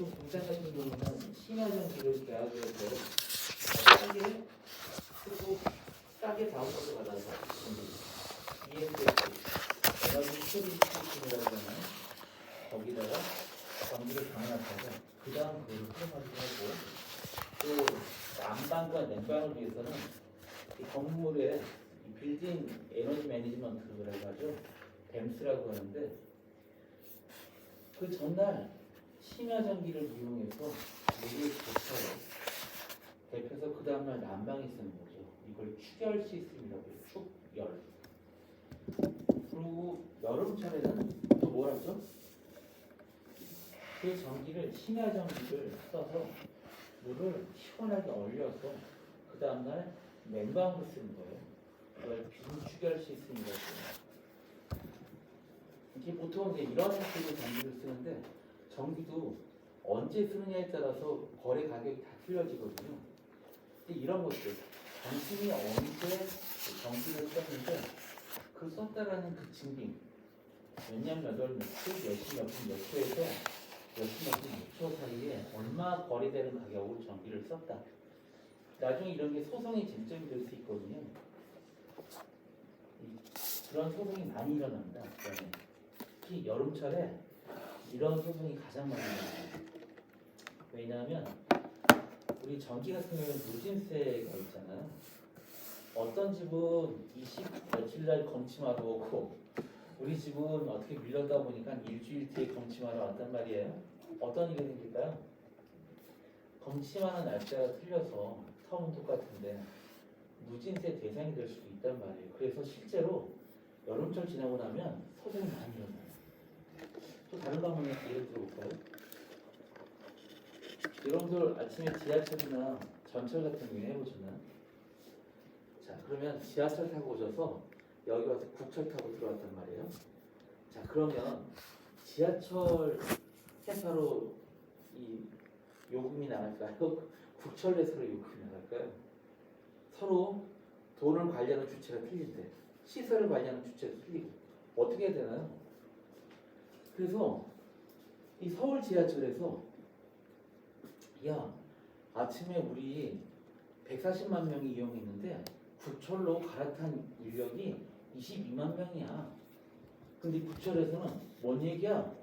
보통 공장 같은 경우는 심야전기를 계약해서 싸게 쓰고 싸게 다운로드 받아서 ESS 에너지 스토리지 시스템이라고 하는 거기다가 전기를 강화해서 그 다음 그걸 사용하기도 하고 또 난방과 냉방을 위해서는 이 건물의 이 빌딩 에너지 매니지먼트를 해가지고 뱀스라고 하는데 그 전날 심야 전기를 이용해서 물을 데쳐요. 데펴서 그 다음날 난방이 쓰는 거죠. 이걸 축열 시스템이라고 해요. 축열. 그리고 여름철에는 또 뭘 하죠? 그 전기를 심야 전기를 써서 물을 시원하게 얼려서 그 다음날 냉방으로 쓰는 거예요. 이걸 빈축열 시스템이라고 해요. 이게 보통 이제 이런 식으로 전기를 쓰는데 전기도 언제 쓰느냐에 따라서 거래 가격이 다 틀려지거든요. 근데 이런 것들 당신이 언제 전기를 썼는데 그 썼다라는 그 증빙 몇 년 몇 월 몇 초, 몇시 몇 분 몇 초에서 몇시 몇 분 몇 초 사이에 얼마 거래되는 가격으로 전기를 썼다. 나중에 이런 게 소송의 쟁점이 될 수 있거든요. 그런 소송이 많이 일어납니다. 특히 여름철에 이런 소송이 가장 많이 일어나요. 왜냐하면 우리 전기 같은 경우는 누진세가 있잖아요. 어떤 집은 20 며칠 날 검침하러 오고 우리 집은 어떻게 밀렸다 보니까 일주일 뒤에 검침하러 왔단 말이에요. 어떤 일이 생길까요? 검침하는 날짜가 틀려서 텀은 똑같은데 누진세 대상이 될 수도 있단 말이에요. 그래서 실제로 여름철 지나고 나면 소송이 많이 일어나요. 또 다른 거 한번 예를 들어볼까요? 여러분들 아침에 지하철이나 전철 같은 경우 해보셨나요? 자, 그러면 지하철 타고 오셔서 여기 와서 국철 타고 들어왔단 말이에요. 자, 그러면 지하철 회사로 이 요금이 나갈까요? 국철 회사로 요금이 나갈까요? 서로 돈을 관리하는 주체가 틀린데 시설을 관리하는 주체가 틀리고 어떻게 해야 되나요? 그래서 이 서울 지하철에서 야 아침에 우리 140만 명이 이용했는데 국철로 갈아탄 인력이 22만 명이야. 근데 국철에서는 뭔 얘기야?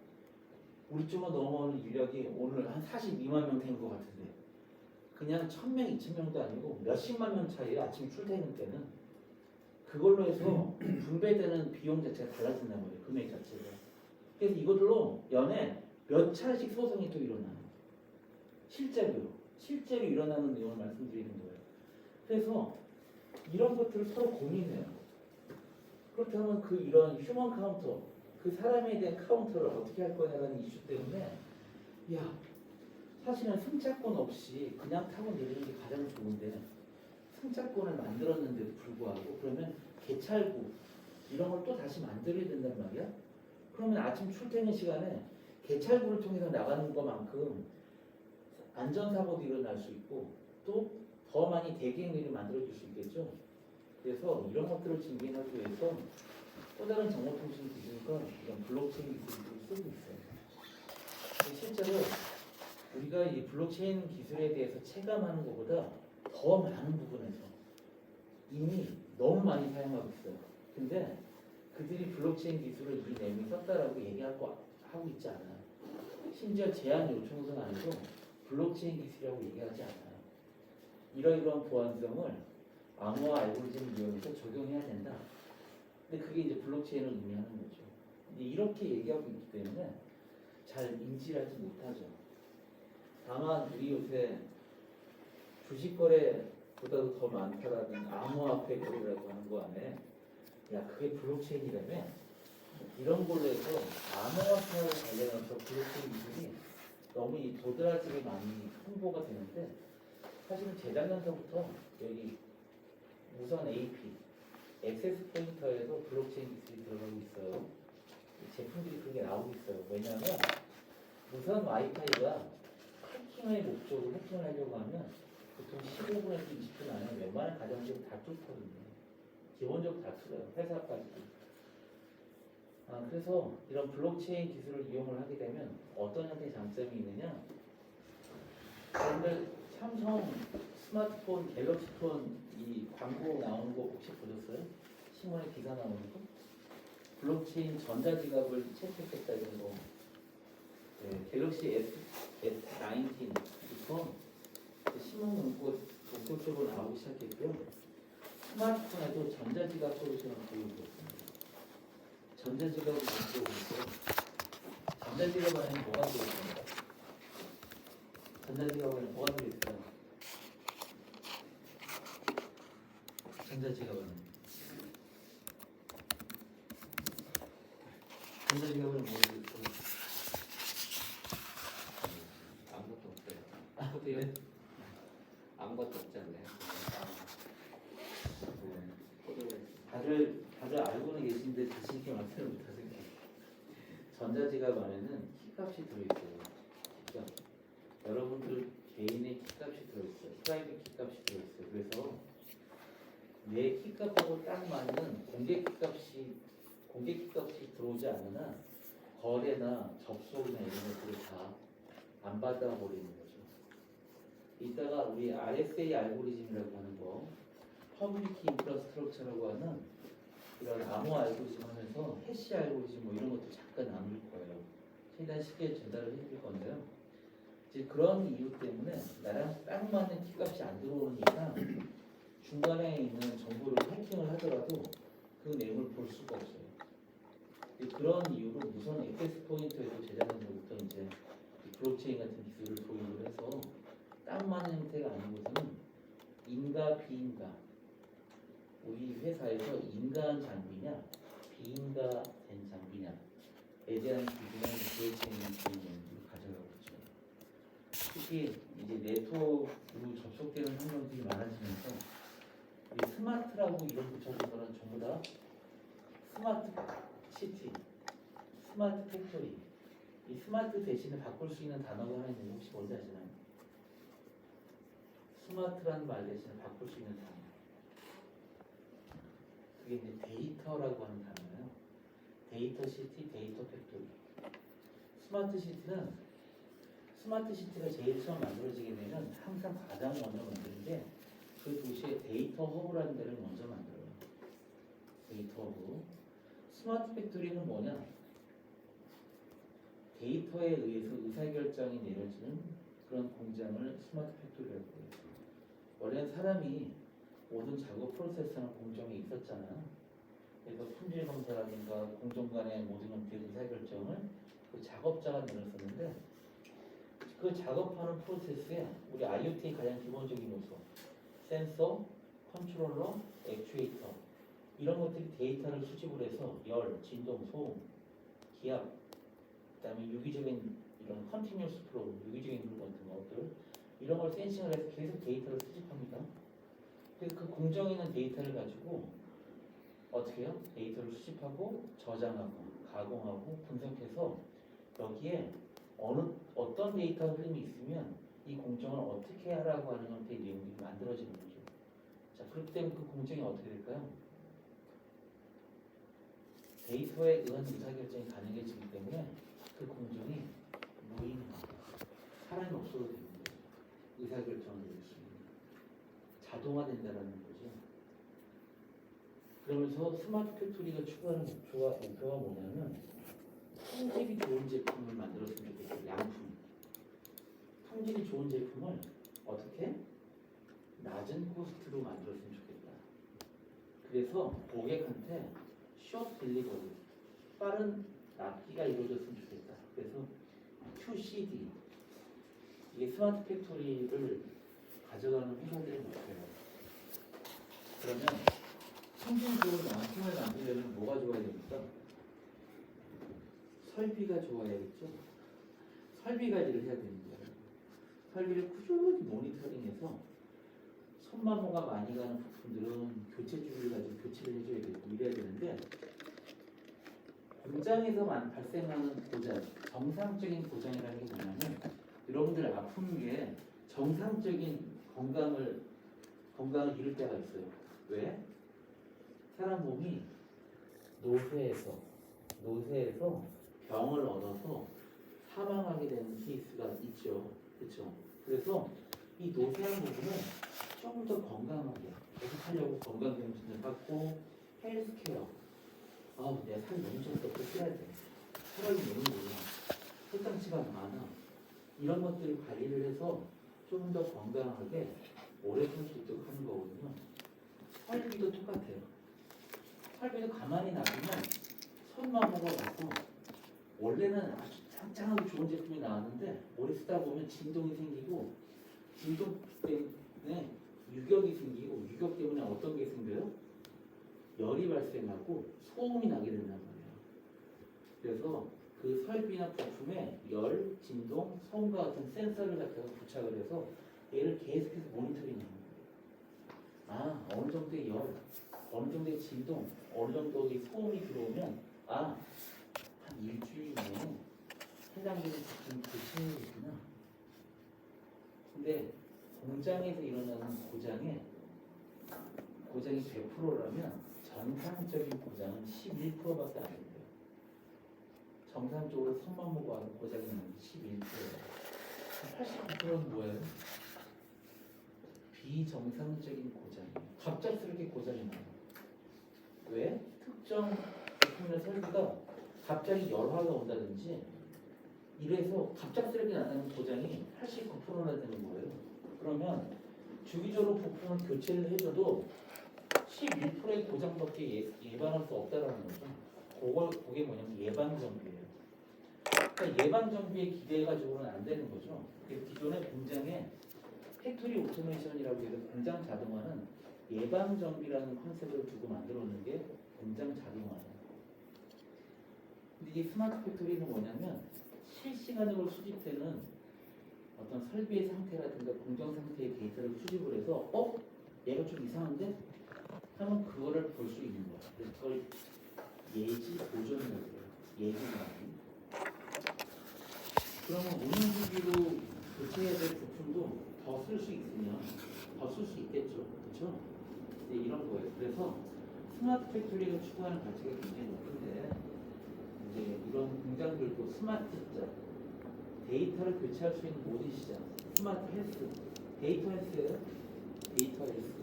우리 쪽으로 넘어오는 인력이 오늘 한 42만 명 된 것 같은데 그냥 1000명, 2000명도 아니고 몇십만 명 차이에 아침 출퇴근 때는 그걸로 해서 분배되는 비용 자체가 달라진단 말이에요. 금액 자체가. 그래서 이것들로 연에 몇 차례씩 소송이 또 일어나요. 실제로 일어나는 내용을 말씀드리는 거예요. 그래서 이런 것들을 서로 고민해요. 그렇다면 그 이런 휴먼 카운터, 그 사람에 대한 카운터를 어떻게 할 거냐라는 이슈 때문에 야 사실은 승차권 없이 그냥 타고 내리는 게 가장 좋은데 승차권을 만들었는데도 불구하고 그러면 개찰구 이런 걸 또 다시 만들어야 된단 말이야. 그러면 아침 출퇴근 시간에 개찰구를 통해서 나가는 것만큼 안전사고도 일어날 수 있고 또 더 많이 대기행률이 만들어질 수 있겠죠. 그래서 이런 것들을 증빙하기 위해서 또 다른 정보통신 기술과 이런 블록체인 기술을 쓰고 있어요. 실제로 우리가 이 블록체인 기술에 대해서 체감하는 것보다 더 많은 부분에서 이미 너무 많이 사용하고 있어요. 근데 그들이 블록체인 기술을 이 내용이 썼다라고 얘기하고 하고 있지 않아요. 심지어 제안 요청서는 아니고 블록체인 기술이라고 얘기하지 않아요. 이러이러한 보안성을 암호화 알고리즘을 이용해서 적용해야 된다. 근데 그게 이제 블록체인을 의미하는 거죠. 근데 이렇게 얘기하고 있기 때문에 잘 인지하지 못하죠. 다만 우리 요새 주식 거래보다도 더 많다라는 암호화폐 거래라고 하는 거 안에 야 그게 블록체인이라며 이런 걸로 해서 암호화폐와 관련해서 블록체인 기술이 너무 이 도드라지게 많이 홍보가 되는데 사실은 재작년서부터 여기 무선 AP, 액세스 포인터에도 블록체인 기술이 들어가고 있어요. 제품들이 그게 나오고 있어요. 왜냐하면 무선 와이파이가 해킹의 목적으로 해킹을 하려고 하면 보통 15분에서 20분 안에 웬만한 가정집은 다 뚫거든요. 기본적으로 다 뚫어요. 회사까지도. 그래서 이런 블록체인 기술을 이용을 하게 되면 어떤 형태의 장점이 있느냐? 여러분들 삼성 스마트폰 갤럭시 폰 이 광고 나오는 거 혹시 보셨어요? 신문에 기사 나오는 거? 블록체인 전자지갑을 채택했다 이런 거. 네, 갤럭시 S19부터 신문 문구가 본격적으로 나오기 시작했고요. 스마트폰에도 전자지갑 솔루션을 보이고 있습니다. 전자지갑을 만들고 있어요. 전자지갑 안에 뭐가 들어있습니까? 전자지갑 안에 뭐가 들어있어요? 전자지갑 안에 전자지갑을 뭐가 들어있어요? 아무것도 없어요. 코드요? 아무것도 없지 않나요? 다들 알고는 계신데 자신 있게 말씀을 못하세요. 전자지갑 안에는 키값이 들어있어요. 키값. 여러분들 개인의 키값이 들어있어요. 프라이빗 키값이 들어있어요. 그래서 내 키값하고 딱 맞는 공개 키값이 들어오지 않으나 거래나 접속이나 이런 것들을 다 안 받아버리는 거죠. 이따가 우리 RSA 알고리즘이라고 하는 거, 퍼블릭 키 인프라스트럭처라고 하는 이런 암호 알고리즘 하면서 해시 알고리즘 뭐 이런 것도 잠깐 나눌 거예요. 최대한 쉽게 전달을 해드릴 건데요. 이제 그런 이유 때문에 나랑 딱 맞는 키값이 안 들어오는 이상 중간에 있는 정보를 해킹을 하더라도 그 내용을 볼 수가 없어요. 그런 이유로 우선 액세스 포인트에도 제작원들부터 이제 블록체인 같은 기술을 도입을 해서 딱 맞는 형태가 아니고서는 인가 비인가, 우리 회사에서 인가한 장비냐 비인가 된 장비냐에 대한 기준을 블록체인 기준으로 가져가고 있죠. 특히 이제 네트워크로 접속되는 환경들이 많아지면서 우리 스마트라고 이름 붙여준 거는 전부 다 스마트 시티, 스마트 팩토리. 이 스마트 대신에 바꿀 수 있는 단어가 하나 있는데 혹시 뭔지 아시나요? 스마트라는 말 대신에 바꿀 수 있는 단어. 그게 이제 데이터라고 하는 단어예요. 데이터 시티, 데이터 팩토리. 스마트 시티가 제일 처음 만들어지게 되면 항상 가장 먼저 만드는 게 그 도시의 데이터 허브라는 데를 먼저 만들어요. 데이터 허브. 스마트 팩토리는 뭐냐? 데이터에 의해서 의사결정이 내려지는 그런 공장을 스마트 팩토리라고 해요. 원래는 사람이 모든 작업 프로세스나 공정이 있었잖아요. 그래서 품질 검사라든가 공정 간의 모든 형태의 의사결정을 그 작업자가 내렸었는데 그 작업하는 프로세스에 우리 IoT의 가장 기본적인 요소 센서, 컨트롤러, 액추에이터 이런 것들이 데이터를 수집을 해서 열, 진동, 소음, 기압 그다음에 유기적인 이런 컨티뉴어스 프로, 유기적인 그런 같은 것들 이런 걸 센싱을 해서 계속 데이터를 수집합니다. 그래서 그 공정에 있는 데이터를 가지고 어떻게 해요? 데이터를 수집하고 저장하고 가공하고 분석해서 여기에 어떤 데이터 흐름이 있으면 이 공정을 어떻게 하라고 하는 형태의 내용들이 만들어지는 거죠. 자, 그렇기 때문에 그 공정이 어떻게 될까요? 데이터에 의한 의사결정이 가능해지기 때문에 그 공정이 무인화가 사람이 없어도 되는 거죠. 의사결정을 내릴 수 있는 자동화된다라는 거죠. 그러면서 스마트 팩토리가 추구하는 목표가 뭐냐면 품질이 좋은 제품을 만들었으면 좋겠어요. 양품. 품질이 좋은 제품을 어떻게? 낮은 코스트로 만들었으면 좋겠다. 그래서 고객한테 숏 딜리버리, 빠른 납기가 이루어졌으면 좋겠다. 그래서 QCD, 이게 스마트 팩토리를 가져가는 회사들의 목표예요. 그러면 품질 좋은 양품을 만들려면 뭐가 좋아야 됩니까? 설비가 좋아야겠죠. 설비 관리를 해야 되는 거예요. 설비를 꾸준히 모니터링해서 손마모가 많이 가는 부품들은 교체 주기를 가지고 교체를 해줘야 되고 이래야 되는데 공장에서 발생하는 고장, 정상적인 고장이라는 게 뭐냐면 여러분들 아픈 게 정상적인 건강을 잃을 때가 있어요. 왜? 사람 몸이 노쇠에서 병을 얻어서 사망하게 되는 케이스가 있죠. 그렇죠? 그래서 이 노쇠한 부분은 좀 더 건강하게 계속하려고 건강검진을 받고 헬스케어. 내가 살이 너무 쪘어. 또 빼야 돼. 체력이 너무 몰라. 혈당치가 많아. 이런 것들을 관리를 해서 좀 더 건강하게 오래 살 수 있도록 하는 거거든요. 설비도 똑같아요. 설비도 가만히 놔두면 손만 먹어가고 원래는 아주 짱짱하고 좋은 제품이 나왔는데 오래 쓰다 보면 진동이 생기고 진동 때문에 유격이 생기고 유격 때문에 어떤 게 생겨요? 열이 발생하고 소음이 나게 된단 말이에요. 그래서 그 설비나 부품에 열, 진동, 소음과 같은 센서를 갖다가 부착을 해서 얘를 계속해서 모니터링하는 거예요. 어느 정도의 열, 어느 정도의 진동, 어느 정도의 소음이 들어오면 한 일주일 내에 해당되는 부품이 고치는구나. 근데 공장에서 일어나는 고장이 100%라면 정상적인 고장은 11%밖에 안 된대요. 정상적으로 손만 보고 하는 고장이 나는 게 11%예요. 89%는 뭐예요? 비정상적인 고장이에요. 갑작스럽게 고장이 나요. 왜? 특정 제품이나 설비가 갑자기 열화가 온다든지 이래서 갑작스럽게 나타나는 고장이 89%나 되는 거예요. 그러면 주기적으로 부품을 교체를 해줘도 11%의 고장밖에 예방할 수 없다라는 거죠. 그게 뭐냐면 예방정비예요. 그러니까 예방정비에 기대해가지고는 안 되는 거죠. 기존의 공장에 팩토리 오토메이션이라고 해서 공장 자동화는 예방정비라는 컨셉을 두고 만들어놓는 게 공장 자동화예요. 근데 이 스마트 팩토리는 뭐냐면 실시간으로 수집되는 어떤 설비의 상태라든가 공정 상태의 데이터를 수집을 해서 얘가 좀 이상한데? 하면 그거를 볼 수 있는 거야. 그래서 그걸 예지 보존이라고 해요. 예지라고. 그러면 운영주기로 교체해야 될 부품도 더 쓸 수 있으면 더 쓸 수 있겠죠. 그렇죠? 이런 거예요. 그래서 스마트 팩토리가 추구하는 가치가 굉장히 높은데 이제 이런 공장들도 스마트자 데이터를 교체할 수 있는 모든 시장 스마트 헬스 데이터 헬스예요. 데이터 헬스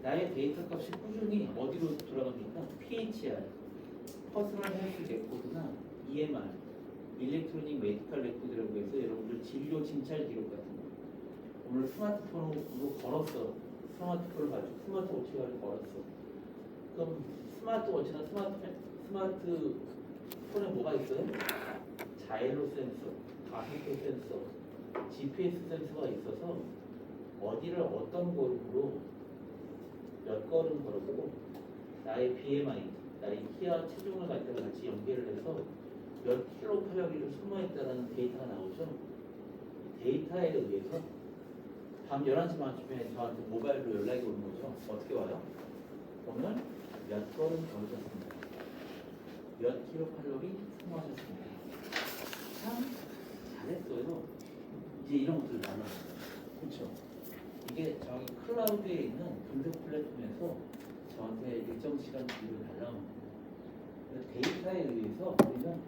나의 데이터 값이 꾸준히 어디로 돌아갑니까? PHR 퍼스널 헬스 레코드나 EMR 일렉트로닉 메디컬 레코드라고 해서 여러분들 진료 진찰 기록 같은 거 오늘 스마트폰으로 걸었어. 스마트폰을 가지고 스마트워치를 걸었어. 그럼 스마트워치나 스마트폰에 뭐가 있어요? 자일로 센서, 가속도 센서, GPS 센서가 있어서 어디를 어떤 걸음으로 몇 걸음 걸었고 나의 BMI, 나의 키와 체중을 갖다가 같이 연계를 해서 몇 킬로 칼로리를 소모했다는 데이터가 나오죠. 데이터에 의해서 밤 11시 반쯤에 저한테 모바일로 연락이 오는 거죠. 어떻게 와요? 오늘 몇 걸음 걸으셨습니다. 몇 킬로 칼로리 소모하셨습니다. 참 잘했어요. 이제 이런 것들 나눠요. 그렇죠? 이게 저기 클라우드에 있는 분석 플랫폼에서 저한테 일정 시간 뒤로 날라오는 거예요. 데이터에 의해서 우리는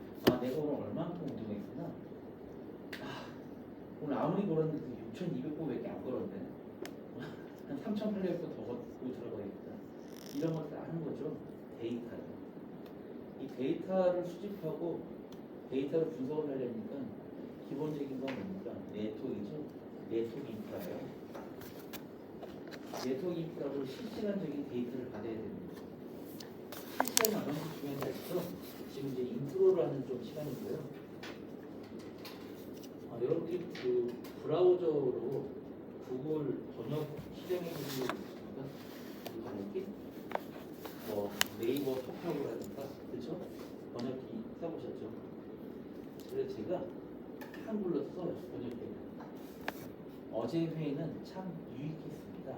내가 오늘 얼만큼 운동했구나. 오늘 아무리 걸었는데 6,200보밖에 안 걸었네. 한 3,800보 더 걷고 들어가겠다. 이런 것들 아는 거죠. 데이터요. 이 데이터를 수집하고 데이터를 분석을 하려니까 기본적인 건 뭡니까? 네트워크이죠. 네트워크 인프라예요. 네트워크 인프라로 실시간적인 데이터를 받아야 되는 거죠. 실시간이 얼마나 중요한지 아시죠? 지금 이제 인트로를 하는 좀 시간이고요. 여러분들이 그 브라우저로 구글 번역 실행해 보신 적 있습니까? 번역기? 네이버 톡하고라든가 그렇죠? 번역기 써보셨죠? 그래서 제가 한글로 써요. 번역기. 어제 회의는 참 유익했습니다.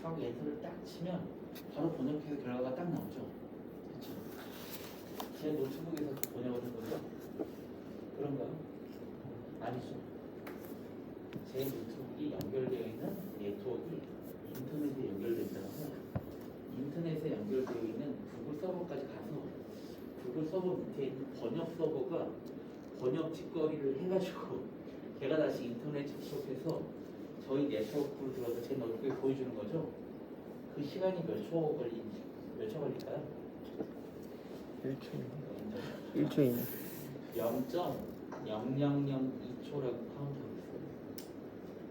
하고 엔터를 딱 치면 바로 번역해서 결과가 딱 나오죠. 그렇죠? 제 노트북에서 번역을 한 거죠? 그런가요? 아니죠. 제 노트북이 연결되어 있는 네트워크가 인터넷에 연결된다고 인터넷에 연결되어 있는 구글 서버까지 가서 구글 서버 밑에 있는 번역 서버가 번역 직거리를 해가지고 걔가 다시 인터넷 접속해서 저희 네트워크로 들어서 제 노트북에 보여주는 거죠. 그 시간이 몇 초 걸릴까요? 1초이네. 0.0002초라고 카운트하고 있어요.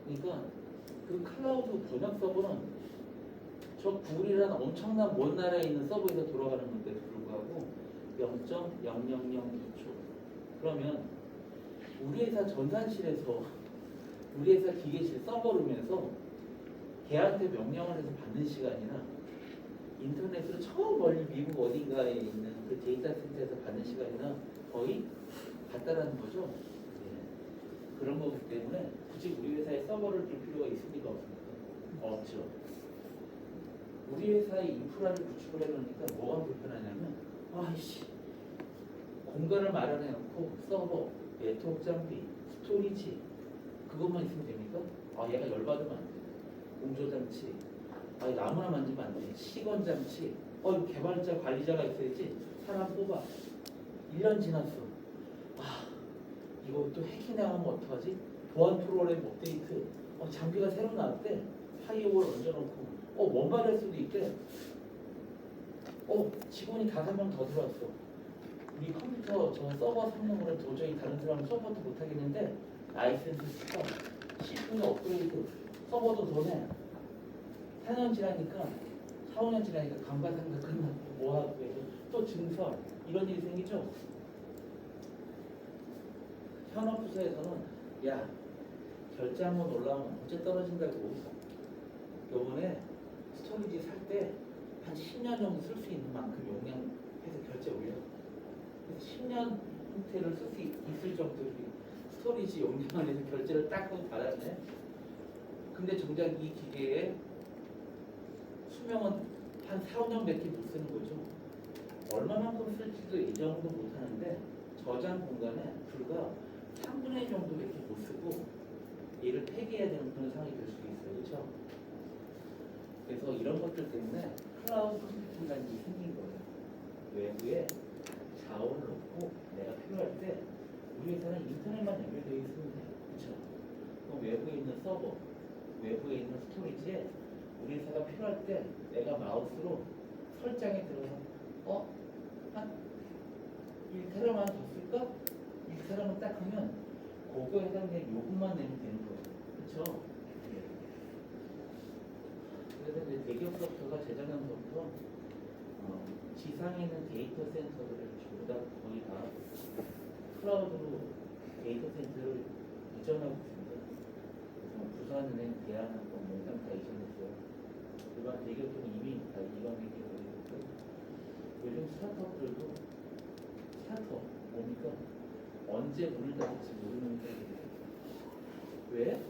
그러니까 그 클라우드 번역 서버는 저 구글이라는 엄청난 먼 나라에 있는 서버에서 돌아가는 건데도 불구하고 0.0002초. 그러면 우리 회사 전산실에서 우리 회사 기계실 서버룸에서 걔한테 명령을 해서 받는 시간이나 인터넷으로 저 멀리 미국 어딘가에 있는 그 데이터 센터에서 받는 시간이나 거의 같다라는 거죠. 예. 그런 거기 때문에 굳이 우리 회사에 서버를 둘 필요가 있을 리가 없습니다. 없죠. 우리 회사의 인프라를 구축을 해놓으니까 뭐가 불편하냐면 아이씨 공간을 마련해놓고 서버, 네트워크 장비, 스토리지 그것만 있으면 됩니까? 아 얘가 열받으면 안 돼. 공조장치, 아 나무나 만지면 안 돼. 시건장치, 이거 개발자 관리자가 있어야지. 사람 뽑아. 1년 지났어. 아 이거 또 해킹당하면 어떡하지? 보안 프로그램 업데이트. 장비가 새로 나왔대. 파이어볼 얹어놓고. 원발할 수도 있대. 직원이 5명 더 들어왔어. 우리 컴퓨터 저 서버 성능으로 도저히 다른 사람 서버도 못하겠는데 라이센스 스터 10분의 업그레이드 서버도 더 내. 4년 지나니까 4, 5년 지나니까 감가상각 끝나고 뭐하고 해서 또 증설 이런 일이 생기죠. 현업부서에서는 야 결제 한번 올라오면 어째 떨어진다고. 요번에 스토리지 살 때 한 10년 정도 쓸 수 있는 만큼 용량해서 결제 올려. 그래서 10년 형태를 쓸 수 있을 정도로 스토리지 용량을 해서 결제를 딱 받았네. 근데 정작 이 기계의 수명은 한 4, 5년밖에 못 쓰는 거죠. 얼마만큼 쓸지도 예정도 못 하는데 저장 공간에 불과 3분의 1 정도밖에 못 쓰고 얘를 폐기해야 되는 그런 상황이 될 수도 있어요. 그렇죠? 그래서 이런 것들 때문에 클라우드 컴퓨팅이라는 게 생긴 거예요. 외부에 자원을 놓고 내가 필요할 때 우리 회사는 인터넷만 연결되어 있으면 돼요. 그렇죠? 그럼 외부에 있는 서버, 외부에 있는 스토리지에 우리 회사가 필요할 때 내가 마우스로 설정에 들어서 한 1테라만 더 쓸까? 1테라만 딱 하면 그거에 해당된 요금만 내면 되는 거예요. 그렇죠? 그래서 이제 대기업 소프트가 재작년부터 지상에 있는 데이터 센터들을 전부 다 거의 다 클라우드로 데이터 센터를 이전하고 있습니다. 그래서 부산은행, 대한항공, 몽땅 다 이전했어요. 일반 대기업들은 이미 다 이관하게 되고 있고 요즘 스타트업들도 스타트업 뭡니까? 언제 문을 닫을지 모르는 게 왜?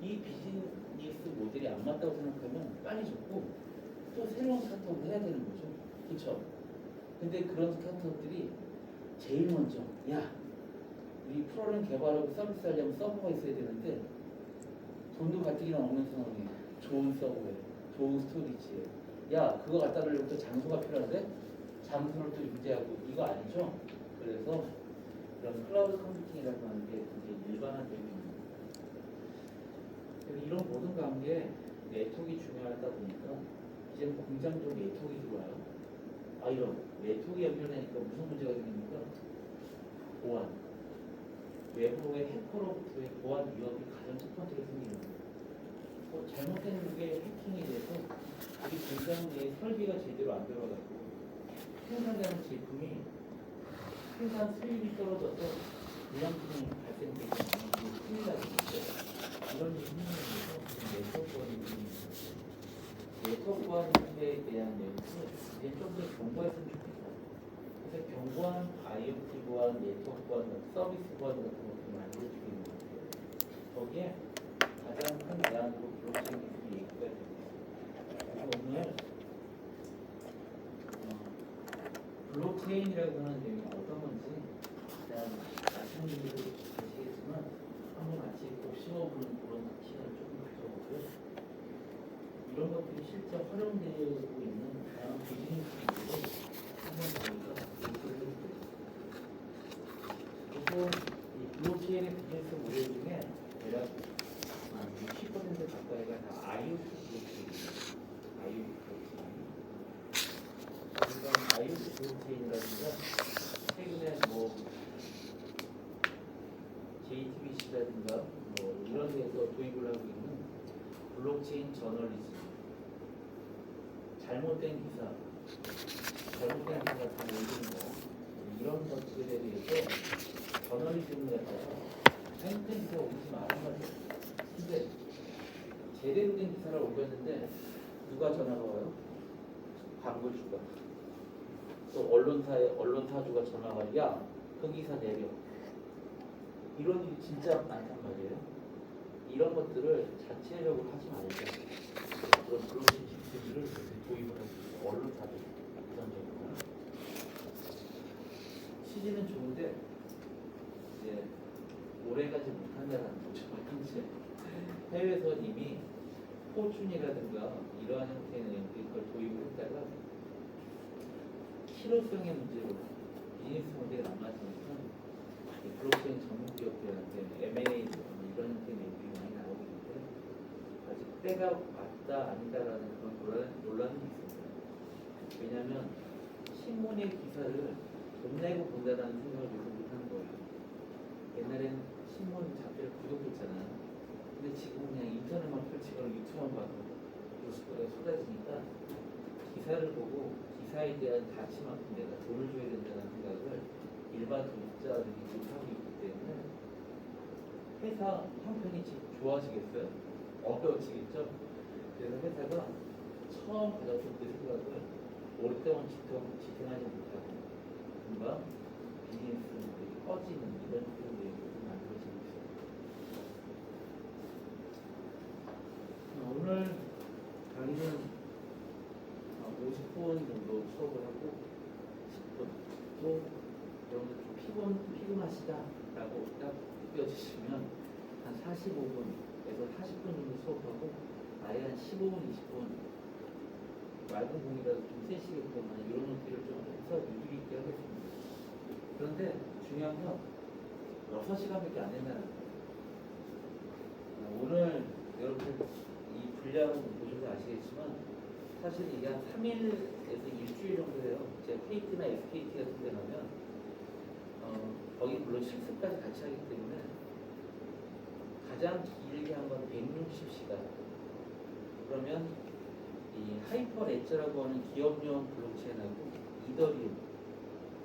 이 비즈니스 모델이 안 맞다고 생각하면 빨리 접고 또 새로운 스타트업을 해야 되는 거죠. 그렇죠? 근데 그런 스타트업들이 제일 먼저 야 우리 프로그램 개발하고 서비스 하려면 서버가 있어야 되는데 돈도 가뜩이나 없는 상황에 좋은 서버에 좋은 스토리지에 야 그거 갖다 놓으려면 또 장소가 필요한데 장소를 또 유지하고 이거 아니죠? 그래서 이런 클라우드 컴퓨팅이라고 하는 게 굉장히 일반화되고 있는 거예요. 그래서 이런 모든 관계에 네트워크가 중요하다 보니까 이제는 공장도 네트워크가 들어와요. 이런 네트워크 연결되니까 무슨 문제가 생깁니까? 보안. 외부의 해커로부터의 보안 위협이 가장 첫 번째로 생기는 거예요. 잘못된 게 해킹이 돼서 우리 공장 내에 설비가 제대로 안 들어가고 생산되는 제품이 생산 수율이 떨어져서 불량품이 발생되기 때문에 큰일 나는 거죠. 이런 일이 생기면서 네트워크 보안이 생깁니다. 네트워크 보안에 대한 내용을 이제 좀 더 경고했으면 좋겠다. 그래서 경고한 IoT 보안, 네트워크 보안, 서비스 보안 같은 것들을 만들어주고 있는 것 같아요. 거기에 가장 큰 대안으로 블록체인 기술이 얘기가 되고 있습니다. 그래서 오늘 블록체인이라고 하는 내용이 어떤 건지 일단 말씀드리도록 하시겠지만 한번 같이 곱씹어보는 그런 시간을 조금 가져보고요. 이런 것들이 실제 활용되고 있는 다양한 비즈니스들을 한번 저희가 얘기를 해보겠습니다. 보통 이 블록체인의 비즈니스 모델 MIT라든가 뭐 이런 데서 도입을 하고 있는 블록체인 저널리즘, 잘못된 기사 같은 거 올리는 거 이런 것들에 대해서 저널리즘을 갖다가 잘못된 기사 올리지 말은 거죠. 근데 제대로 된 기사를 올렸는데 누가 전화가 와요? 광고주가. 또 언론사주가 전화가 와요. 야, 그 기사 내려. 이런 일이 진짜 많단 말이에요. 이런 것들을 자체적으로 하지 말자. 그런 시스템들을 도입을 하고 있어요. 언론사들 우선적으로. 취지는 좋은데 이제 오래가지 못한다는 거죠. 현재 해외에서 이미 포춘이라든가 이러한 형태의 그걸 도입을 했다가 실효성의 문제로 비즈니스 모델이 안 맞으니까 블록체인 전문 기업들한테 M&A 이런 형태의 내용이 많이 나오고 있는데 아직 때가 맞다 아니다라는 그런 논란이 있습니다. 왜냐하면 신문의 기사를 돈 내고 본다는 생각을 요즘 못하는 거예요. 옛날에는 신문 잡지를 구독했잖아요. 근데 지금은 그냥 인터넷만 펼치거나 유튜브만 봐도 뉴스가 쏟아지니까 기사를 보고 기사에 대한 가치만큼 내가 돈을 줘야 된다는 생각을 일반 독자들이 못하고 있기 때문에 회사 형편이 좋아지겠어요? 어려워지겠죠? 그래서 회사가 처음 가졌던 그 생각을 오랫동안 지탱하지 못하고 뭔가 비즈니스 꺼지는 이런 그런 내용이 만들어지고 있어요. 오늘 강의는 50분 정도 수업을 하고 10분 또 여러분들 좀 피곤하시다라고 딱 느껴지시면 한 45분에서 40분 정도 수업하고 아예 한 15분, 20분 맑은 공이라도 좀 세시게끔 이런 형태를 좀 해서 유지 있게 하겠습니다. 그런데 중요한 건 6시간밖에 안 된다는 거예요. 오늘 여러분들 이 분량을 보셔서 아시겠지만 사실 이게 한 3일에서 일주일 정도 돼요. 제가 KT나 SKT 같은 데 가면 거기 물론 실습까지 같이 하기 때문에 가장 길게 한 건 160시간. 그러면 이 하이퍼 레저라고 하는 기업용 블록체인하고 이더리움,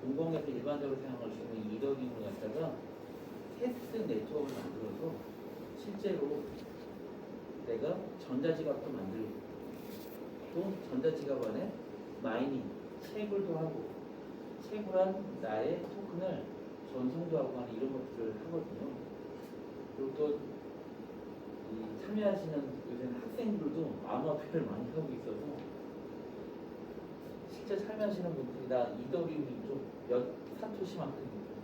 공공에서 일반적으로 사용할 수 있는 이더리움을 갖다가 테스트 네트워크를 만들어서 실제로 내가 전자지갑도 만들고 또 전자지갑 안에 마이닝, 채굴도 하고 채굴한 나의 토큰을 전송도 하고 하는 이런 것들을 하거든요. 그리고 또 이 참여하시는 요새는 학생들도 암호화폐를 많이 하고 있어서 실제 참여하시는 분들이 다 이더리움이 좀 몇 사토시만큼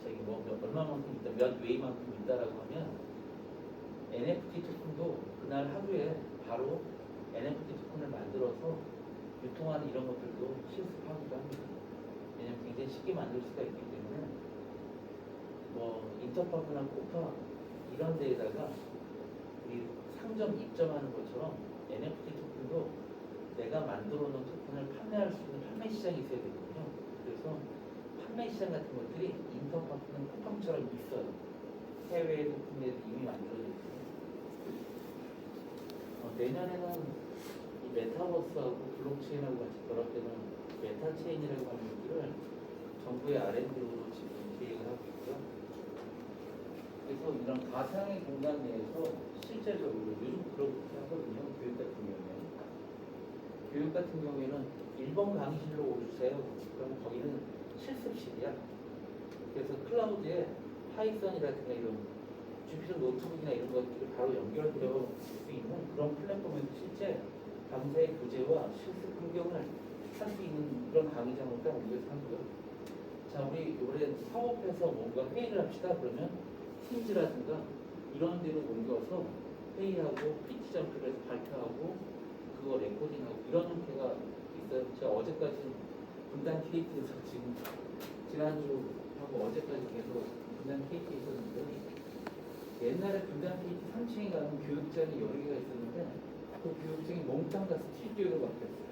저기 뭐 얼마만큼 있다, 몇 웨이만큼 있다라고 하면 NFT 토큰도 그날 하루에 바로 NFT 토큰을 만들어서 유통하는 이런 것들도 실습하기도 합니다. 왜냐면 굉장히 쉽게 만들 수가 있기 때문에 뭐 인터파크나 코파 이런 데에다가 우리 상점 입점하는 것처럼 NFT 토큰도 내가 만들어 놓은 토큰을 판매할 수 있는 판매 시장이 있어야 되거든요. 그래서 판매 시장 같은 것들이 인터파크는 코팜처럼 있어요. 해외 토큰에도 이미 만들어져 있어요. 내년에는 이 메타버스하고 블록체인하고 같이 결합되는 메타체인이라고 하는 것들을 정부의 R&D로 지금 계획을 하고 있고요. 그래서 이런 가상의 공간 내에서 실제적으로 요즘 그렇게 하거든요. 교육 같은 경우에는 1번 강의실로 오주세요. 그럼 거기는 실습실이야. 그래서 클라우드에 파이썬이라든가 이런 주피터 노트북이나 이런 것들을 바로 연결되어 수 있는 그런 플랫폼에서 실제 강사의 교재와 실습 환경을 할 수 있는 그런 강의장을 딱 옮겨서 하고요. 자, 우리 이번에 사업에서 뭔가 회의를 합시다. 그러면 팀즈라든가 이런 데로 옮겨서 회의하고 PT 점프를 해서 발표하고 그거 레코딩하고 이런 형태가 있어요. 제가 어제까지 분단 KT에서 지금 지난주하고 어제까지 계속 분단 KT에 있었는데 옛날에 분단 KT 3층에 가면 교육장이 여러 개가 있었는데 그 교육장이 몽땅 다 스튜디오로 바뀌었어요.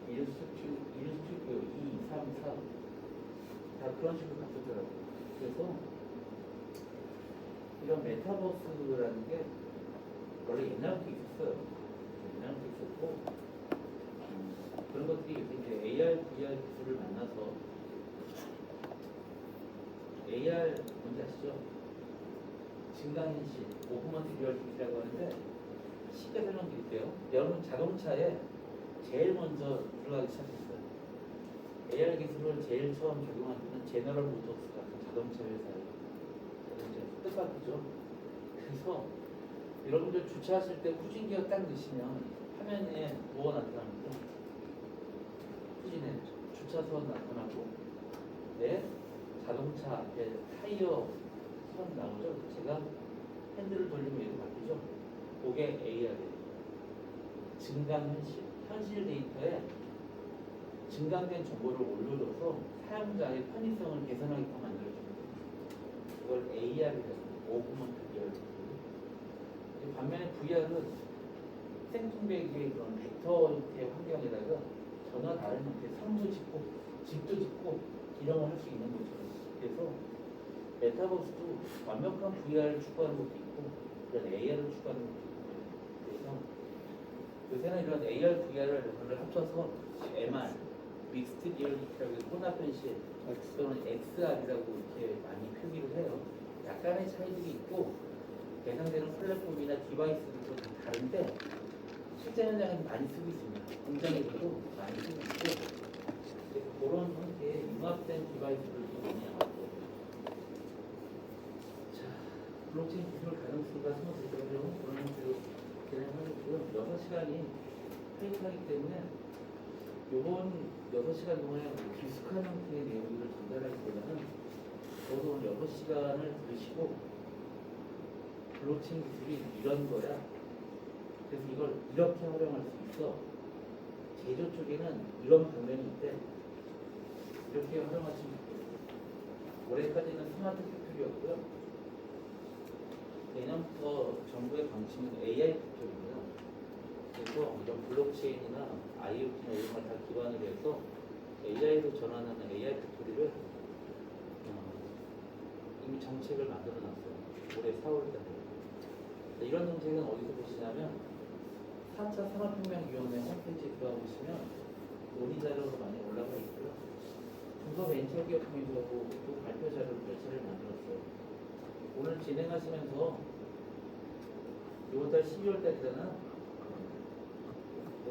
1스튜디오, 2, 3, 4 다 그런 식으로 바뀌었더라고요. 그래서 이런 메타버스라는 게 원래 옛날부터 있었어요. 옛날부터 있었고 그런 것들이 이제 AR, VR 기술을 만나서 AR 뭔지 아시죠? 증강현실, 오그먼트 리얼리티라고 하는데 쉽게 설명드릴게요. 여러분 자동차에 제일 먼저 들어가기 시작했어요. AR 기술을 제일 처음 적용한 데는 제너럴 모터스 같은 자동차 회사예요. 자동차에서 뜻밖이죠. 그래서 여러분들 주차하실 때 후진기어 딱 넣으시면 화면에 뭐가 나타납니까? 후진에 주차선 나타나고 내 자동차 앞에 타이어 선 나오죠. 제가 핸들을 돌리면 얘도 바뀌죠. 그게 AR이에요. 증강현실, 현실 데이터에 증강된 정보를 올려줘서 사용자의 편의성을 개선하게끔 만들어주는 거예요. 그걸 AR이라고 해요. 오그먼트 리얼리티. 반면에 VR은 생뚱배기의 그런 벡터 형태의 환경에다가 전혀 다른 형태의 섬도 짓고 집도 짓고 이런 걸 할 수 있는 거죠. 그래서 메타버스도 완벽한 VR을 추구하는 것도 있고 이런 AR을 추구하는 것도 있고 그래서 요새는 이런 AR, VR을 합쳐서 MR, 믹스드 리얼리티라고 해서 혼합현실 또는 XR이라고 이렇게 많이 표기를 해요. 약간의 차이들이 있고 예상되는 플랫폼이나 디바이스들도 다 다른데 실제 현장에서 많이 쓰고 있습니다. 공장에서도 많이 쓰고 있고 그런 형태의 융합된 디바이스들도 많이 나왔고 자, 블록체인 기술 가능성과 스마트그램 그런 형태로 진행하고요. 6시간이 페이크하기 때문에 이번 6시간 동안에 기숙한 형태의 내용들을 전달하기보다는 저도 오늘 6시간을 들으시고 블록체인 기술이 이런 거야. 그래서 이걸 이렇게 활용할 수 있어. 제조 쪽에는 이런 방면이 있대. 이렇게 활용하시면 좋겠어요. 올해까지는 스마트 팩토리였고요. 내년부터 정부의 방침은 AI 팩토리입니다. 그래서 이런 블록체인이나 IoT나 이런 걸 다 기반으로 해서 AI로 전환하는 AI 팩토리를 이미 정책을 만들어 놨어요. 올해 4월달에. 이런 정책은 어디서 보시냐면 4차 산업혁명위원회 홈페이지에 들어가 보시면 논의 자료로 많이 올라가 있고요. 중소벤처기업협회하고 또 발표 자료를 몇 차례를 만들었어요. 오늘 진행하시면서 6월달, 12월달이잖아.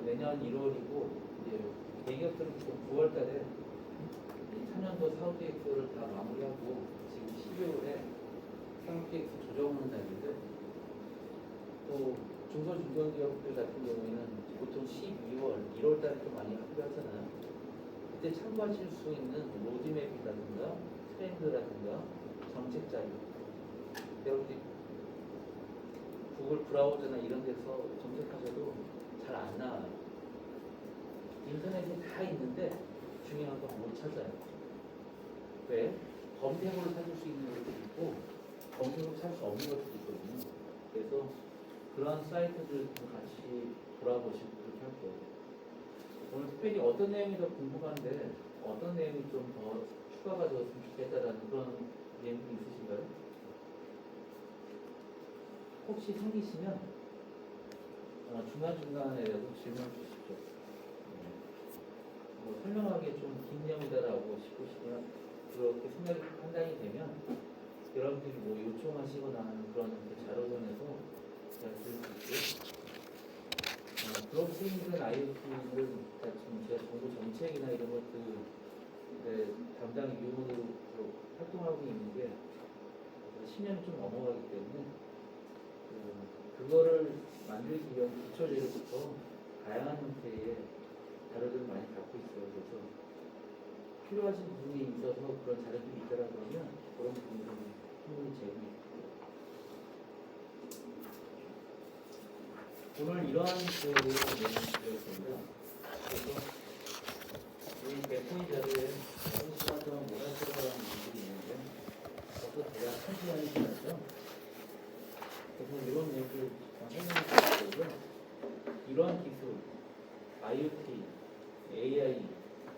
내년 1월이고 이제 대기업들은 지금 9월달에 3년도 사업계획서를 다 마무리하고 지금 12월에 사업계획서 조정하는 날인데 또 중소중견기업들 같은 경우에는 보통 12월, 1월달에 좀 많이 합의를 하잖아요. 그때 참고하실 수 있는 로드맵이라든가 트렌드라든가 정책 자료 여러분들이 구글 브라우저나 이런 데서 검색하셔도 잘 안 나와요. 인터넷에 다 있는데 중요한 건 못 찾아요. 왜? 검색어를 찾을 수 있는 것도 있고 검색어를 찾을 수 없는 것도 있거든요. 그래서 그런 사이트들도 같이 돌아보시고 그렇게 할게요. 오늘 특별히 어떤 내용이 더 궁금한데 어떤 내용이 좀 더 추가가 되었으면 좋겠다라는 그런 내용이 있으신가요? 혹시 생기시면 중간중간에라도 질문 주십시오. 뭐 설명하기에 좀 긴 내용이다라고 싶으시면 그렇게 생각이 판단이 되면 여러분들이 뭐 요청하시거나 하는 그런 자료전에서 제가 드릴 수 있고요. 블록체인이든 IoT를 지금 제가 정부 정책이나 이런 것들 담당 위원으로 활동하고 있는 게 10년이 좀 넘어가기 때문에 그거를 만들기 위한 기초 재료부터 다양한 형태의 자료들을 많이 갖고 있어요. 그래서 필요하신 부분이 있어서 그런 자료들이 있더라고 하면 그런 부분들은 충분히 제공해드릴게요. 오늘 이러한 내용을 드렸습니다. 그래서 이 배포인 자료에 1시간 동안 뭐가 들어가는 부분들이 있는데 벌써 대략 1시간이 지났죠. 그래서 이런 내용들을 설명해 드리고요. 이러한 기술, IoT, AI,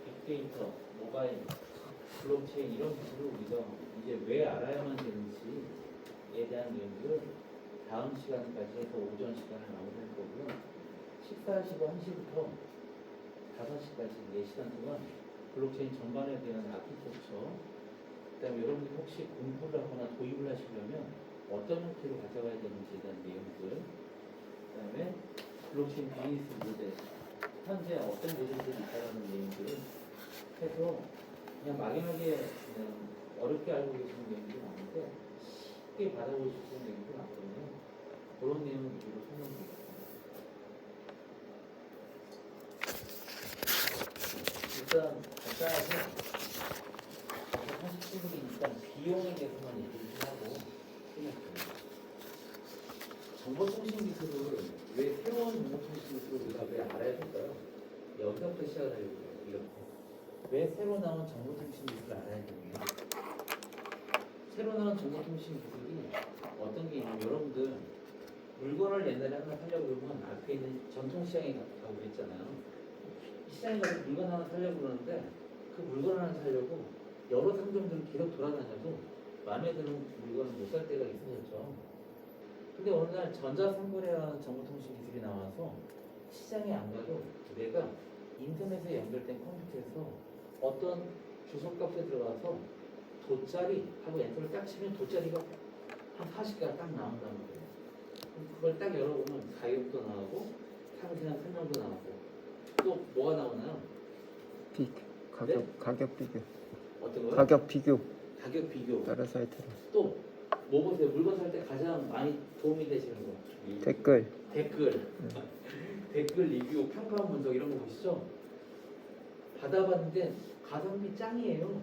빅데이터, 모바일, 블록체인 이런 기술을 우리가 이제 왜 알아야만 되는지 대한 내용들을 다음 시간까지 해서 오전 시간을 마무리할 거고요. 식사하시고 1시부터 5시까지 4시간 동안 블록체인 전반에 대한 아키텍처, 그다음에 여러분들이 혹시 공부를 하거나 도입을 하시려면 어떤 형태로 가져가야 되는지에 대한 내용들, 그다음에 블록체인 비즈니스 모델, 현재 어떤 모델들이 있다는 내용들을 해서 그냥 막연하게 그냥 어렵게 알고 계시는 내용들이 많은데 쉽게 받아보실 수 있는 내용들이 많거든요. 그런 내용 위주로 설명드리겠습니다. 일단 간단하게 47분이 일단 비용에 대해서만 얘기를 좀 하고 끝낼게요. 정보통신 기술을 왜 새로운 정보통신 기술을 우리가 왜 알아야 될까요? 여기서부터 시작을 하려고 해요. 이렇게 왜 새로 나온 정보통신 기술을 알아야 되느냐? 새로 나온 정보통신 기술이 어떤 게 있냐면 여러분들 물건을 옛날에 하나 사려고 그러면 앞에 있는 전통시장에 가고 그랬잖아요. 시장에 가서 물건 하나 사려고 그러는데 그 물건 하나 사려고 여러 상점들을 계속 돌아다녀도 마음에 드는 물건을 못 살 때가 있었죠. 근데 어느 날 전자상거래라는 정보통신 기술이 나와서 시장에 안 가도 내가 인터넷에 연결된 컴퓨터에서 어떤 주소값에 들어가서 돗자리 하고 엔터를 딱 치면 돗자리가 한 40개가 딱 나온다는 거예요. 그럼 그걸 딱 열어보면 가격도 나오고 상세한 설명도 나오고 또 뭐가 나오나요? 가격 비교. 어떤 거요? 가격 비교. 가격 비교. 다른 사이트로. 또 뭐 보세요? 물건 살 때 가장 많이 도움이 되시는 거. 댓글. 댓글 리뷰, 평가 분석 이런 거 보시죠? 받아봤는데 가성비 짱이에요.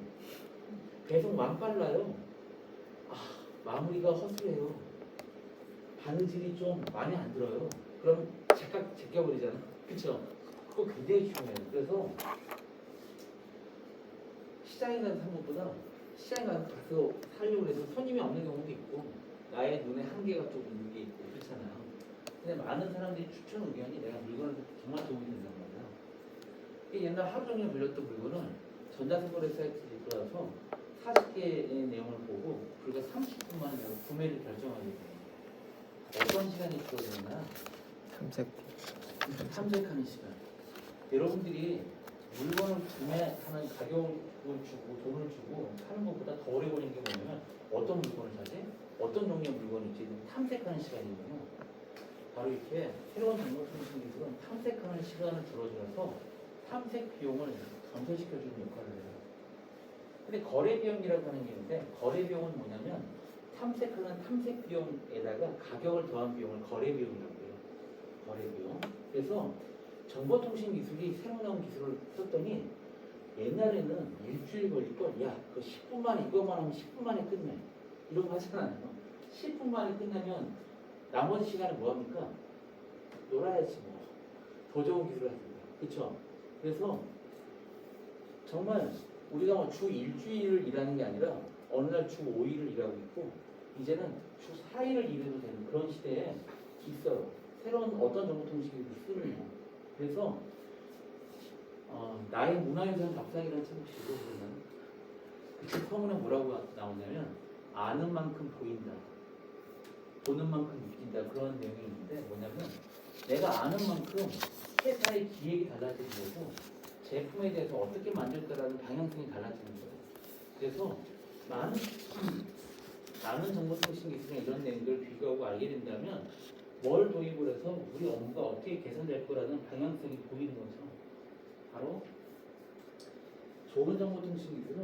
배송 왕빨라요. 마무리가 허술해요. 바느질이 좀 많이 안 들어요. 그럼 제깍 제껴버리잖아. 그쵸? 그거 굉장히 중요해요. 그래서 시장에 가서 산 것보다 시장에 가서 살려고 해서 손님이 없는 경우도 있고 나의 눈에 한계가 좀 있는 게 있고 그렇잖아요. 근데 많은 사람들이 추천 의견이 내가 물건을 정말 도움이 된단 말이야. 이게 옛날 하루 종일 걸렸던 물건은 전자상거래 사이트에 들어가서 40개의 내용을 보고 불과 30분 만에 내가 구매를 결정하게 돼요. 어떤 시간이 줄어드나? 탐색하는 시간. 여러분들이 물건을 구매하는 가격을 주고 돈을 주고 사는 것보다 더 오래 걸리는 게 뭐냐면 어떤 물건을 사지? 어떤 종류의 물건이 있지? 탐색하는 시간이거든요. 바로 이렇게 새로운 정보통신 기술은 탐색하는 시간을 줄여줘서 탐색 비용을 감소시켜주는 역할을 해요. 근데 거래 비용이라고 하는 게 있는데 거래 비용은 뭐냐면 탐색하는 탐색 비용에다가 가격을 더한 비용을 거래 비용이라고 해요. 거래 비용. 그래서 정보통신 기술이 새로 나온 기술을 썼더니 옛날에는 일주일 걸릴 걸, 야, 그 10분 만에 이것만 하면 10분 만에 끝내. 이런 거 하잖아요. 10분 만에 끝나면 나머지 시간에 뭐 합니까? 놀아야지 뭐. 더 좋은 기술을 하잖아요. 그쵸? 그래서 정말 우리가 뭐 주 일주일을 일하는 게 아니라 어느 날 주 5일을 일하고 있고 이제는 주 4일을 일해도 되는 그런 시대에 있어요. 새로운 어떤 정보통신기술을 쓰느냐. 그래서 나의 문화유산 밥상이라는 책 혹시 읽어보셨나요? 그 책 서문에 뭐라고 나오냐면 아는 만큼 보인다. 보는 만큼 느낀다. 그런 내용이 있는데 뭐냐면 내가 아는 만큼 회사의 기획이 달라지는 거고 제품에 대해서 어떻게 만들까라는 방향성이 달라지는 거예요. 그래서 많은 정보통신 기술이나 이런 내용들을 비교하고 알게 된다면 뭘 도입을 해서 우리 업무가 어떻게 개선될 거라는 방향성이 보이는 거죠. 바로 좋은 정보통신 기술은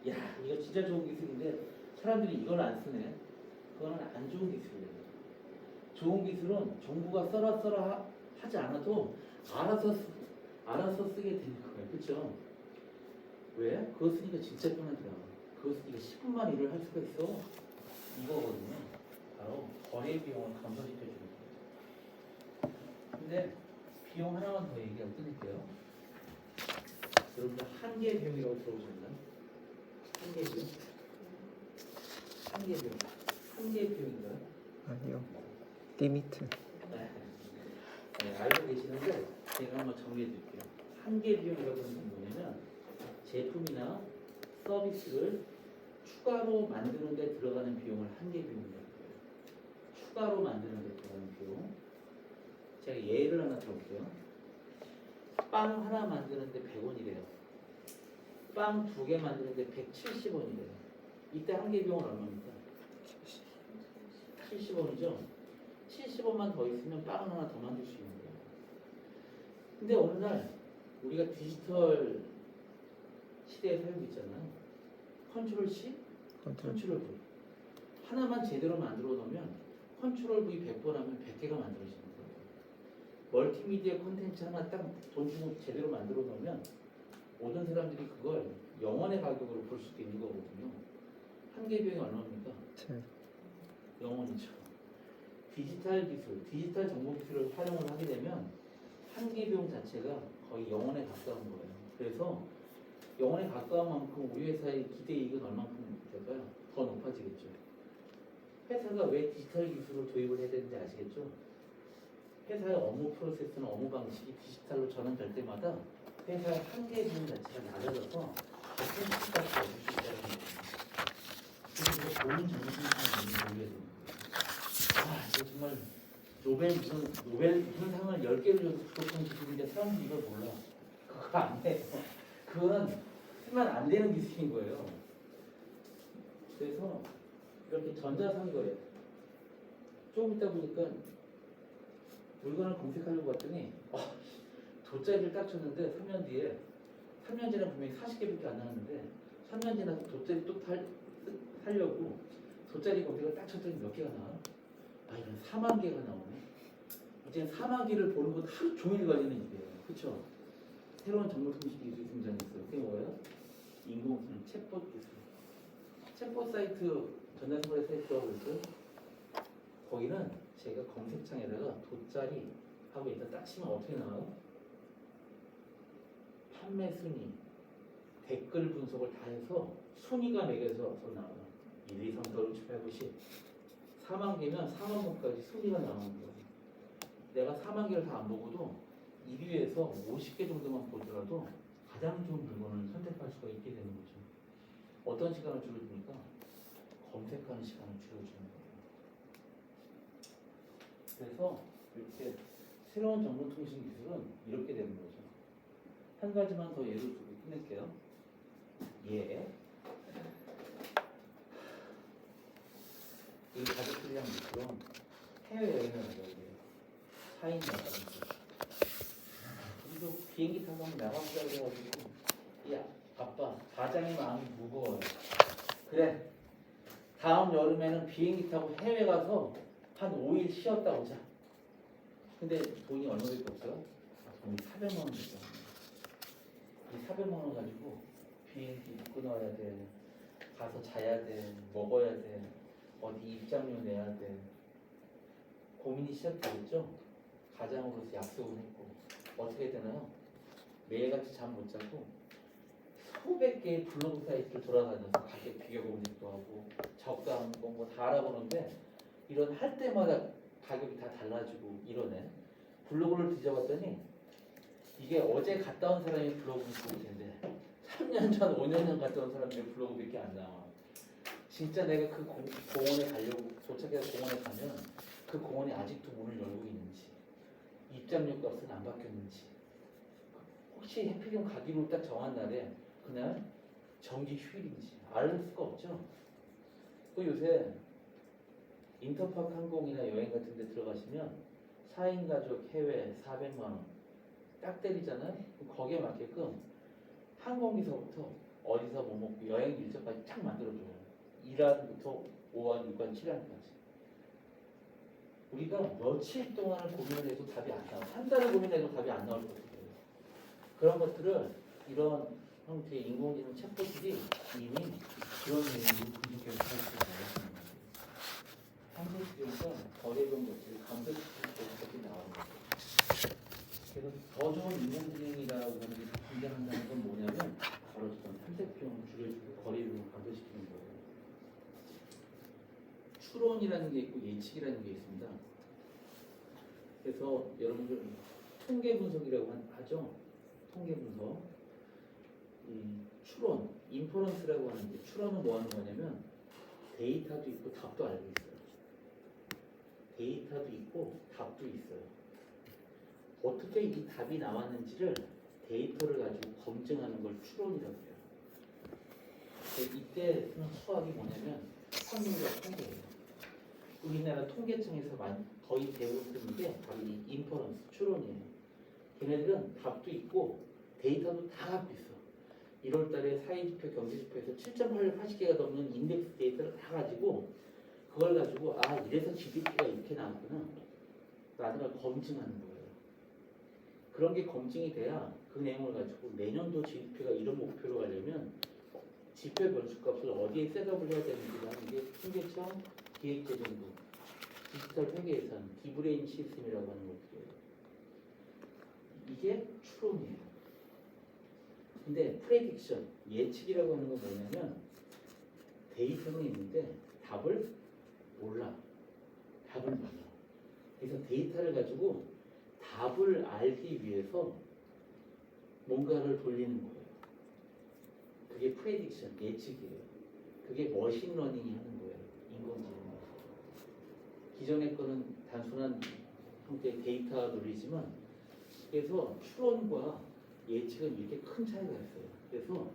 야 이거 진짜 좋은 기술인데 사람들이 이걸 안 쓰네. 그거는 안 좋은 기술이에요. 좋은 기술은 정부가 써라 하지 않아도 알아서 쓰게 되는 거예요. 그렇죠? 왜? 그거 쓰니까 진짜 편하더라. 그거 쓰니까 10분만 일을 할 수가 있어. 이거거든요. 바로 거래 비용을 감소시켜주는 거예요. 근데 비용 하나만 더 얘기하고 끝낼게요. 여러분들 한계 비용이라고 들어보셨나요? 한계 비용? 한계 비용. 한계 비용인가요? 아니요. 리미트. 네, 알고 계시는데 제가 한번 정리해 드릴게요. 한계 비용이라고 하는 건 뭐냐면 제품이나 서비스를 추가로 만드는 데 들어가는 비용을 한계 비용이라고 해요. 추가로 만드는 벡터라는 표. 제가 예를 하나 들어볼게요. 빵 하나 만드는데 100원이래요. 빵 2개 만드는데 170원이래요. 이때 한 개 비용은 얼마입니까? 70원이죠. 70원만 더 있으면 빵 하나 더 만들 수 있는 거예요. 근데 어느 날 우리가 디지털 시대에 살고 있잖아요. 컨트롤 C, 컨트롤 V. 하나만 제대로 만들어 놓으면 컨트롤 V 100번 하면 100개가 만들어지는 거예요. 멀티미디어 콘텐츠 하나 딱 돈 주고 제대로 만들어 놓으면 모든 사람들이 그걸 영원의 가격으로 볼 수도 있는 거거든요. 한 개 비용이 얼마입니까? 영원이죠. 디지털 기술, 디지털 정보 기술을 활용을 하게 되면 한 개 비용 자체가 거의 영원에 가까운 거예요. 그래서 영원에 가까운 만큼 우리 회사의 기대이익은 얼마큼 될까요? 더 높아지겠죠. 회사가 왜 디지털 기술을 도입을 해야 되는지 아시겠죠? 회사의 업무 프로세스나 업무 방식이 디지털로 전환될 때마다 회사의 한계 비용 자체가 낮아져서 더 큰 수익까지 얻을 수 있다는 거예요. 그래서 좋은 정신을 올려야 됩니다. 아, 이거 정말 노벨 무슨 상을 10개를 줘도 부족한 기술인데 사람들이 이걸 몰라. 그거 안 해요. 그건 쓰면 안 되는 기술인 거예요. 그래서 이렇게 전자상거래 조금 있다 보니까 물건을 검색하려고 봤더니 돗자리를 딱 쳤는데 3년 뒤에 3년 전에 분명히 40개밖에 안 나왔는데 3년 지나서 돗자리 또 살려고 돗자리 검색을 딱 쳤더니 몇 개가 나와? 아, 이건 4만 개가 나오네. 이제 4만 개를 보는 건 하루 종일 걸리는 일이에요. 그렇죠? 새로운 정보통신 기술이 등장했어요. 그게 뭐예요? 인공지능 챗봇 기술. 챗봇 사이트, 전자상거래 사이트라고 있어요. 거기는 제가 검색창에다가 돗자리 하고 일단 딱 치면 어떻게 나와요? 판매 순위, 댓글 분석을 다 해서 순위가 매겨서 나와요. 1, 2, 3, 4, 5, 6, 7, 8, 9, 10. 4만 개면 4만 번까지 순위가 나오는 거예요. 내가 4만 개를 다 안 보고도 1위에서 50개 정도만 보더라도 가장 좋은 물건을 선택할 수가 있게 되는 거죠. 어떤 시간을 줄여줍니까? 검색하는 시간을 줄여주는 거예요. 그래서 이렇게 새로운 정보통신 기술은 이렇게 되는 거죠. 한 가지만 더 예를 들고 끝낼게요. 예. 이 가족들이랑 모처럼 해외여행을 가려고 해요. 4인 나가면서. 우리도 비행기 타고 한번 나가보자 그래가지고 야 아빠 가장의 마음이 무거워요. 그래 다음 여름에는 비행기 타고 해외 가서 한 5일 쉬었다 오자. 근데 돈이 얼마밖에 없어요? 돈이 400만 원 됐죠. 이 400만 원 가지고 비행기 끊어야 돼. 가서 자야 돼. 먹어야 돼. 어디 입장료 내야 돼. 고민이 시작되겠죠? 가장으로서 약속을 했고 어떻게 되나요? 매일같이 잠 못 자고 수백 개의 블로그 사이트를 돌아다녀서 가격 비교 검색도 하고 저가 뭐 다 알아보는데 이런 할 때마다 가격이 다 달라지고 이러네. 블로그를 뒤져봤더니 이게 어제 갔다 온 사람이 블로그를 보고 있는데 3년 전, 5년 전 갔다 온 사람들의 블로그밖에 안 나와. 진짜 내가 그 공원에 가려고 도착해서 공원에 가면 그 공원이 아직도 문을 열고 있는지 입장료 값은 안 바뀌었는지 혹시 해피림 가기로 딱 정한 날에 그날 정기 휴일인지 알 수가 없죠. 그 요새 인터파크 항공이나 여행 같은 데 들어가시면 4인 가족 해외 400만 원 딱 때리잖아요. 거기에 맞게끔 항공기서부터 어디서 뭐 먹고 여행 일정까지 쫙 만들어줘요. 1화부터 5화, 6화, 7화까지. 우리가 며칠 동안을 고민을 해도 답이 안 나와. 한 달을 고민해도 답이 안 나올 것 같아요. 그런 것들을 이런 형태의 인공지능 챗봇들이 이미 그런 내용을 분석해서 할 수 있는 거예요. 한국에서 거래병 것들을 감독시키는 것들이 나오는 거예요. 그래서 더 좋은 인공지능이라고 하는 게 등장한다는 건 뭐냐면 바로 저런 탐색 비용을 줄여주고 거래비용을 감소시키는 거예요. 추론이라는 게 있고 예측이라는 게 있습니다. 그래서 여러분들 통계 분석이라고 하죠. 통계 분석. 이 추론, 인퍼런스라고 하는데 추론은 뭐 하는 거냐면 데이터도 있고 답도 알고 있어요. 데이터도 있고 답도 있어요. 어떻게 이 답이 나왔는지를 데이터를 가지고 검증하는 걸 추론이라고 해요. 이때 수학이 뭐냐면 확률과 통계예요. 우리나라 통계청에서 거의 대부분 쓰는 게 바로 이 인퍼런스, 추론이에요. 걔네들은 답도 있고 데이터도 다 갖고 있어. 1월 달에 사회지표, 경제지표에서 7.80개가 넘는 인덱스 데이터를 다 가지고 그걸 가지고 아 이래서 GDP가 이렇게 나왔구나 라는 걸 검증하는 거예요. 그런 게 검증이 돼야 그 내용을 가지고 내년도 GDP가 이런 목표로 가려면 지표 변수값을 어디에 셋업을 해야 되는지를 하는 게 통계청, 기획재정부, 디지털 회계예산, 디브레인 시스템이라고 하는 것들이에요. 이게 추론이에요. 근데 프레딕션, 예측이라고 하는 건 뭐냐면 데이터는 있는데 답을 몰라. 답을 몰라. 그래서 데이터를 가지고 답을 알기 위해서 뭔가를 돌리는 거예요. 그게 프레딕션, 예측이에요. 그게 머신러닝이 하는 거예요. 인공지능. 기존의 거는 단순한 형태의 데이터 논리지만 그래서 추론과 예측은 이렇게 큰 차이가 있어요. 그래서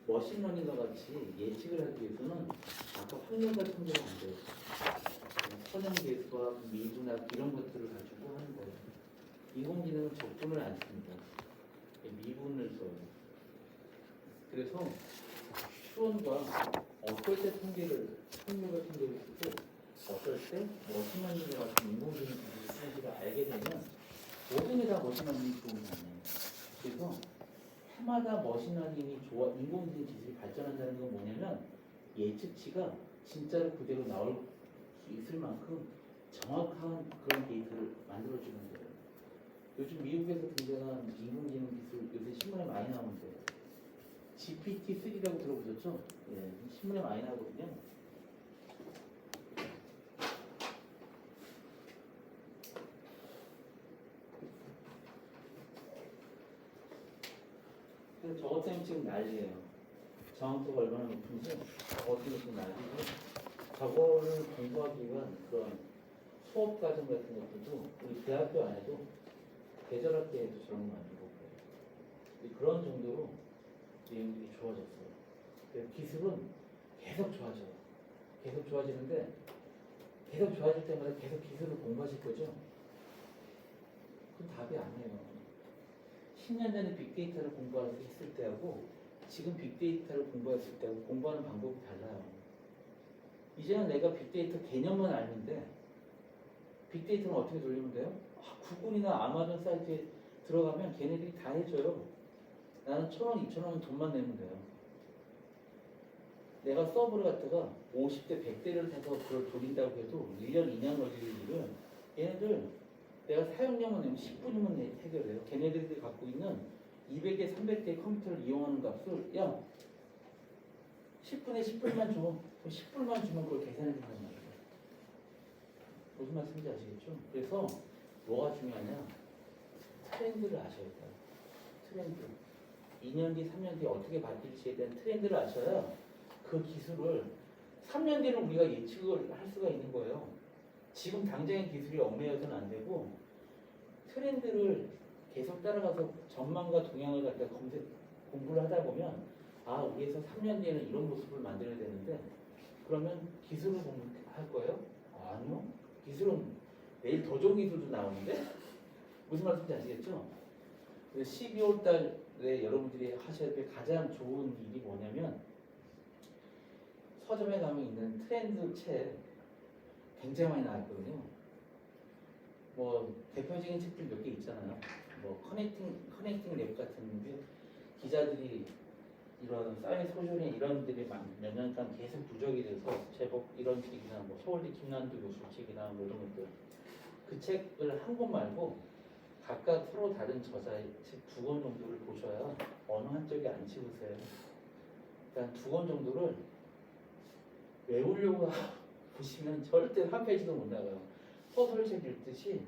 머신러닝과 같이 예측을 하기 위해서는 아까 확률과 통계가 안 돼요. 선형계수와 미분학 이런 것들을 가지고 하는 거예요. 인공지능은 적분을 안 씁니다. 미분을 써요. 그래서 추론과 어떨 때 확률과 통계를 쓰고 어떨 때 머신러닝과 같은 인공지능 기술을 쓰는지를 알게 되면 모든 게 다 머신러닝이 좋은 거 아니에요. 그래서 해마다 머신러닝이 인공지능 기술이 발전한다는 건 뭐냐면 예측치가 진짜로 그대로 나올 수 있을 만큼 정확한 그런 데이터를 만들어주는 거예요. 요즘 미국에서 등장한 인공지능 기술 요새 신문에 많이 나오는데 GPT-3라고 들어보셨죠? 예, 신문에 많이 나오거든요. 그래서 저 같은 경우 지금 난리예요. 정확도가 얼마나 높은지 저 같은 경우 지금 난리고 저거를 공부하기 위한 그런 수업 과정 같은 것들도 우리 대학교 안에도 계절학교에도 저런 거 만들고 그래요. 그런 정도로 내용들이 좋아졌어요. 그래서 기술은 계속 좋아져요. 계속 좋아지는데 계속 좋아질 때마다 계속 기술을 공부하실 거죠? 그건 답이 아니에요. 10년 전에 빅데이터를 공부했을 때하고 지금 빅데이터를 공부했을 때하고 공부하는 방법이 달라요. 이제는 내가 빅데이터 개념만 알는데 빅데이터는 어떻게 돌리면 돼요? 구글이나 아마존 사이트에 들어가면 걔네들이 다 해줘요. 나는 1,000원, 2,000원 돈만 내면 돼요. 내가 서버를 갖다가 50대, 100대를 해서 그걸 돌린다고 해도 1년, 2년 걸릴 일을 얘네들 내가 사용량만 내면 10분이면 해결해요. 걔네들이 갖고 있는 200대, 300대 컴퓨터를 이용하는 값을 야 10분에 10불만 줘. 10불만 주면 그걸 계산해 준단 말이에요. 무슨 말씀인지 아시겠죠? 그래서 뭐가 중요하냐? 트렌드를 아셔야 돼요. 트렌드. 2년 뒤, 3년 뒤 어떻게 바뀔지에 대한 트렌드를 아셔야 그 기술을 3년 뒤는 우리가 예측을 할 수가 있는 거예요. 지금 당장의 기술이 얽매여서는 안 되고 트렌드를 계속 따라가서 전망과 동향을 갖다 공부를 하다 보면 아 우리에서 3년 뒤에는 이런 모습을 만들어야 되는데 그러면 기술을 공부할 거예요? 아니요. 기술은 내일 더 좋은 기술도 나오는데 무슨 말씀인지 아시겠죠? 12월 달에 여러분들이 하셔야 될 가장 좋은 일이 뭐냐면 서점에 가면 있는 트렌드 책 굉장히 많이 나왔거든요. 뭐 대표적인 책들 몇 개 있잖아요. 뭐 커넥팅 랩 같은 게 기자들이 이런 사이언스 소셜에 이런 들이 몇 년간 계속 누적이 돼서 제법 이런 책이나 뭐 서울대 김난도 교수 책이나 뭐 이런 것들 그 책을 한 권 말고 각각 서로 다른 저자의 책 2권 정도를 보셔야 어느 한쪽에 안 치우세요. 그러니까 2권 정도를 외우려고 보시면 절대 한 페이지도 못 나가요. 소설책 읽듯이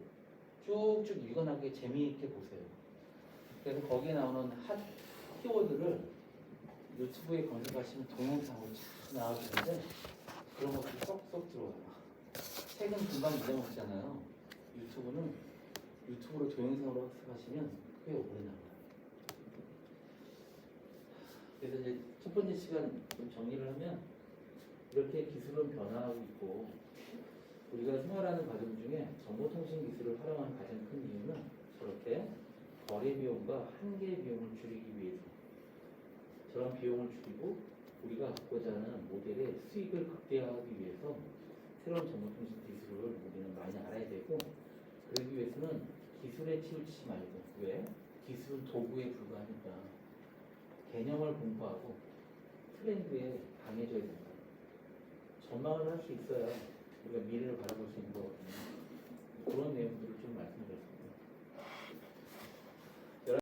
쭉쭉 읽어나가게 재미있게 보세요. 그래서 거기에 나오는 핫 키워드를 유튜브에 검색하시면 동영상으로 쫙 나와주는데 그런 것들이 쏙쏙 들어와요. 책은 금방 잊어먹잖아요. 유튜브로 동영상으로 학습하시면 꽤 오래 나와요. 그래서 이제 첫 번째 시간 좀 정리를 하면 이렇게 기술은 변화하고 있고 우리가 생활하는 과정 중에 정보통신 기술을 활용하는 가장 큰 이유는 저렇게 거래 비용과 한계 비용을 줄이기 위해서 저런 비용을 줄이고 우리가 갖고자 하는 모델의 수익을 극대화하기 위해서 새로운 정보통신 기술을 우리는 많이 알아야 되고 그러기 위해서는 기술에 치우치지 말고 왜? 기술은 도구에 불과하니까 개념을 공부하고 트렌드에 강해져야 된다. 전망을 할 수 있어야 우리가 미래를 바라볼 수 있는 거거든요.